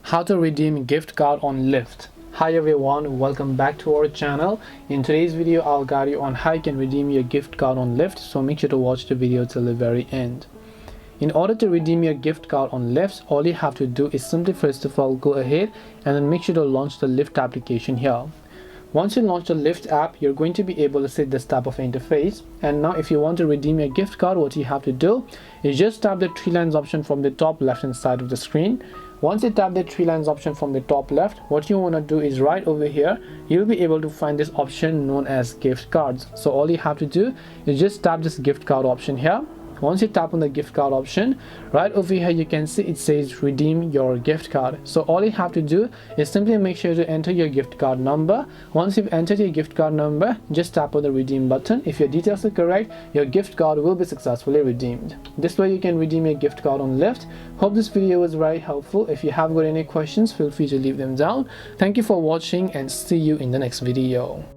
How to redeem gift card on Lyft. Hi everyone, welcome back to our channel. In today's video I'll guide you on how you can redeem your gift card on Lyft, so make sure to watch the video till the very end. In order to redeem your gift card on Lyft, all you have to do is simply first of all go ahead and then make sure to launch the Lyft application here. Once you launch the Lyft app, you're going to be able to see this type of interface. And now if you want to redeem your gift card, what you have to do is just tap the three lines option from the top left hand side of the screen. Once you tap the three lines option from the top left, what you want to do is right over here, you'll be able to find this option known as gift cards. So all you have to do is just tap this gift card option here. Once you tap on the gift card option, right over here you can see it says redeem your gift card. So all you have to do is simply make sure to enter your gift card number. Once you've entered your gift card number, just tap on the redeem button. If your details are correct, your gift card will be successfully redeemed. This way you can redeem your gift card on Lyft. Hope this video was very helpful. If you have got any questions, feel free to leave them down. Thank you for watching and see you in the next video.